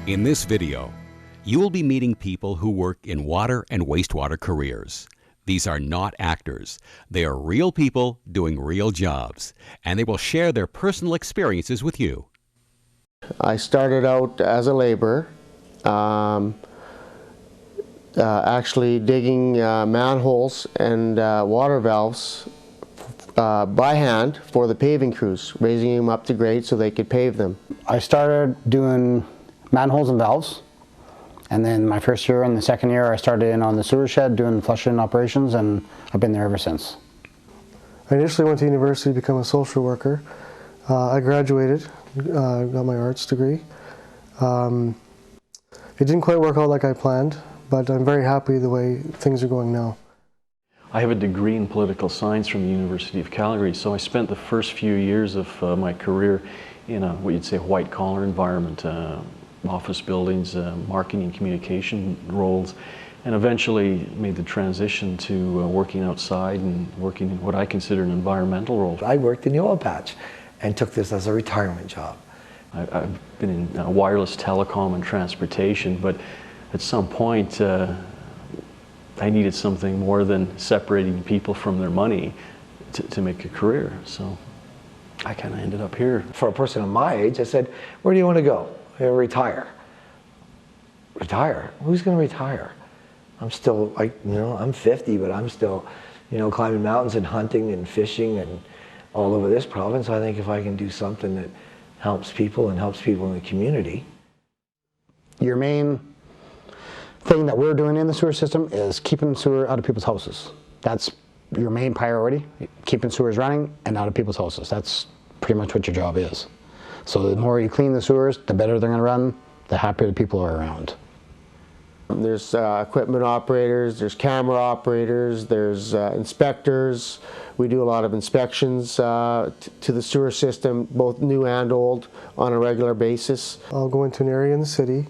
In this video, you will be meeting people who work in water and wastewater careers. These are not actors. They are real people doing real jobs, and they will share their personal experiences with you. I started out as a laborer, actually digging manholes and water valves by hand for the paving crews, raising them up to grade so they could pave them. I started doing manholes and valves, and then my first year and the second year I started in on the sewer shed doing flushing operations, and I've been there ever since. I initially went to university to become a social worker. I graduated, got my arts degree. It didn't quite work out like I planned, but I'm very happy the way things are going now. I have a degree in political science from the University of Calgary, so I spent the first few years of my career in a, what you'd say, white-collar environment, office buildings, marketing and communication roles, and eventually made the transition to working outside and working in what I consider an environmental role. I worked in the oil patch and took this as a retirement job. I've been in wireless telecom and transportation, but at some point I needed something more than separating people from their money to make a career, so I kind of ended up here. For a person of my age, I said, where do you want to go? Retire. Retire? Who's going to retire? I'm still, like, I'm 50, but I'm still, climbing mountains and hunting and fishing and all over this province. I think if I can do something that helps people and helps people in the community. Your main thing that we're doing in the sewer system is keeping sewer out of people's houses. That's your main priority, keeping sewers running and out of people's houses. That's pretty much what your job is. So the more you clean the sewers, the better they're going to run, the happier the people are around. There's equipment operators, there's camera operators, there's inspectors. We do a lot of inspections to the sewer system, both new and old, on a regular basis. I'll go into an area in the city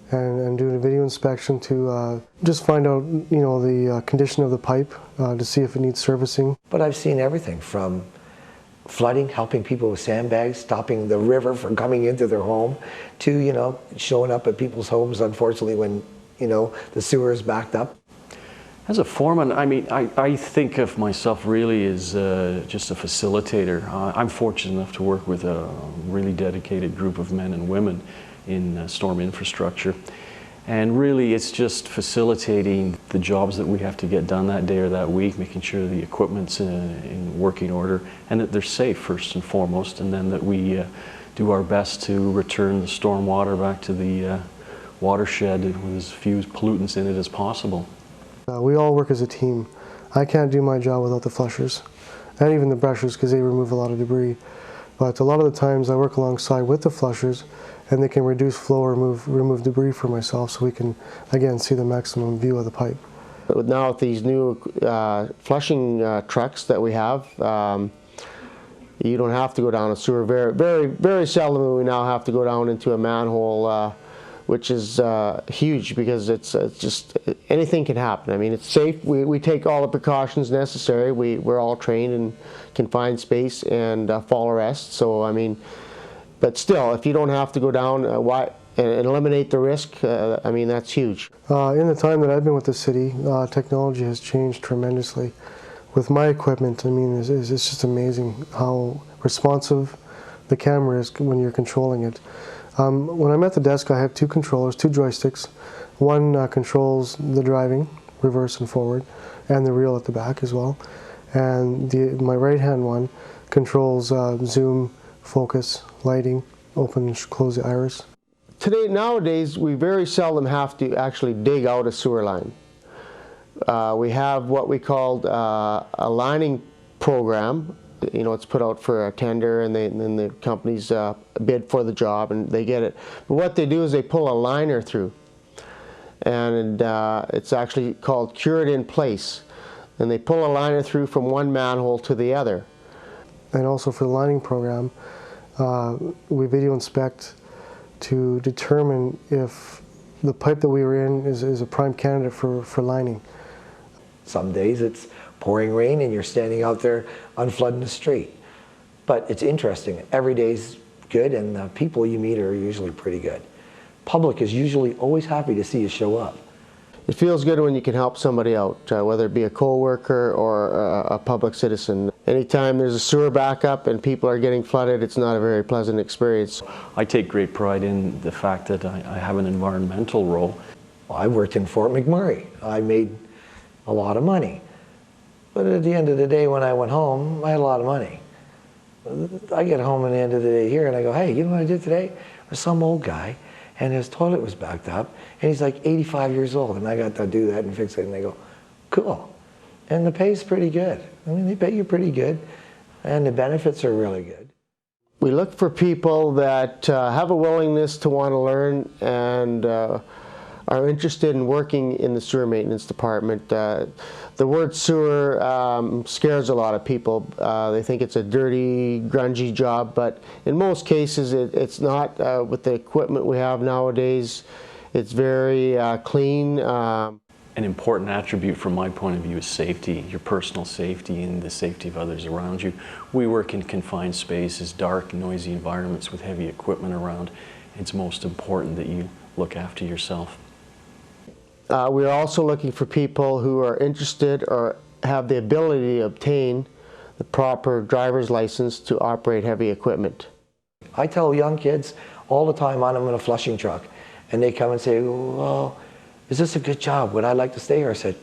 and do a video inspection to just find out, the condition of the pipe to see if it needs servicing. But I've seen everything from flooding, helping people with sandbags, stopping the river from coming into their home, to, showing up at people's homes, unfortunately, when, the sewer is backed up. As a foreman, I think of myself really as just a facilitator. I'm fortunate enough to work with a really dedicated group of men and women in storm infrastructure. And really it's just facilitating the jobs that we have to get done that day or that week, making sure the equipment's in working order and that they're safe first and foremost, and then that we do our best to return the storm water back to the watershed with as few pollutants in it as possible. We all work as a team. I can't do my job without the flushers, and even the brushers, because they remove a lot of debris. But a lot of the times I work alongside with the flushers, and they can reduce flow or remove debris for myself, so we can, again, see the maximum view of the pipe. Now with these new flushing trucks that we have, you don't have to go down a sewer. Very seldom do we now have to go down into a manhole, which is huge, because it's just, anything can happen. I mean, it's safe. We take all the precautions necessary. We're all trained in confined space and fall arrest. So, I mean, but still, if you don't have to go down and eliminate the risk, that's huge. In the time that I've been with the city, technology has changed tremendously. With my equipment, it's just amazing how responsive the camera is when you're controlling it. When I'm at the desk, I have two controllers, two joysticks. One controls the driving, reverse and forward, and the reel at the back as well. And my right-hand one controls zoom, focus, lighting, open and close the iris. Nowadays, we very seldom have to actually dig out a sewer line. We have what we called a lining program. It's put out for a tender, and then the companies bid for the job and they get it. But what they do is they pull a liner through, and it's actually called cured in place. And they pull a liner through from one manhole to the other. And also for the lining program, we video inspect to determine if the pipe that we were in is a prime candidate for lining. Some days it's pouring rain and you're standing out there unflooding the street. But it's interesting. Every day's good, and the people you meet are usually pretty good. public is usually always happy to see you show up. It feels good when you can help somebody out, whether it be a co-worker or a public citizen. Anytime there's a sewer backup and people are getting flooded, it's not a very pleasant experience. I take great pride in the fact that I have an environmental role. I worked in Fort McMurray. I made a lot of money. But at the end of the day, when I went home, I had a lot of money. I get home at the end of the day here and I go, hey, you know what I did today? There's some old guy and his toilet was backed up and he's like 85 years old and I got to do that and fix it. And they go, cool. And the pay's pretty good. I mean, they pay you pretty good and the benefits are really good. We look for people that have a willingness to want to learn and are interested in working in the sewer maintenance department. The word sewer scares a lot of people. They think it's a dirty, grungy job, but in most cases it's not. With the equipment we have nowadays, it's very clean. An important attribute from my point of view is safety, your personal safety and the safety of others around you. We work in confined spaces, dark, noisy environments with heavy equipment around. It's most important that you look after yourself. We're also looking for people who are interested or have the ability to obtain the proper driver's license to operate heavy equipment. I tell young kids all the time I'm in a flushing truck and they come and say, well, is this a good job? Would I like to stay here? I said,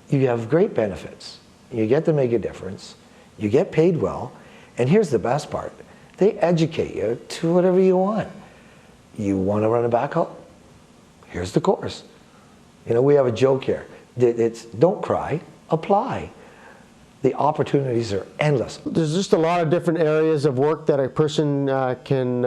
you have great benefits. You get to make a difference. You get paid well. And here's the best part. They educate you to whatever you want. You want to run a backhoe? Here's the course. You know, we have a joke here. It's don't cry, apply. The opportunities are endless. There's just a lot of different areas of work that a person can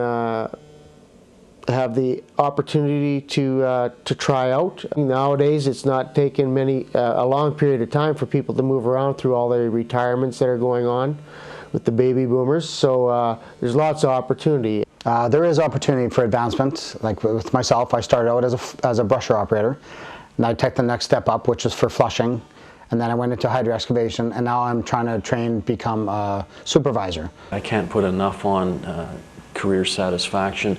have the opportunity to try out. Nowadays, it's not taken a long period of time for people to move around through all the retirements that are going on with the baby boomers. So there's lots of opportunity. There is opportunity for advancement. Like with myself, I started out as a brusher operator. And I took the next step up, which is for flushing. And then I went into hydro excavation, and now I'm trying to train, become a supervisor. I can't put enough on career satisfaction.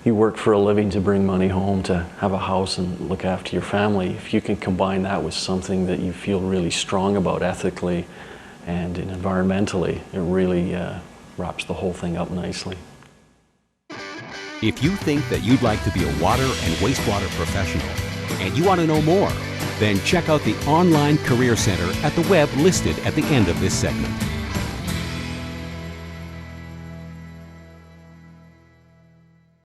You work for a living to bring money home, to have a house and look after your family. If you can combine that with something that you feel really strong about ethically and environmentally, it really wraps the whole thing up nicely. If you think that you'd like to be a water and wastewater professional and you want to know more, then check out the online Career Center at the web listed at the end of this segment.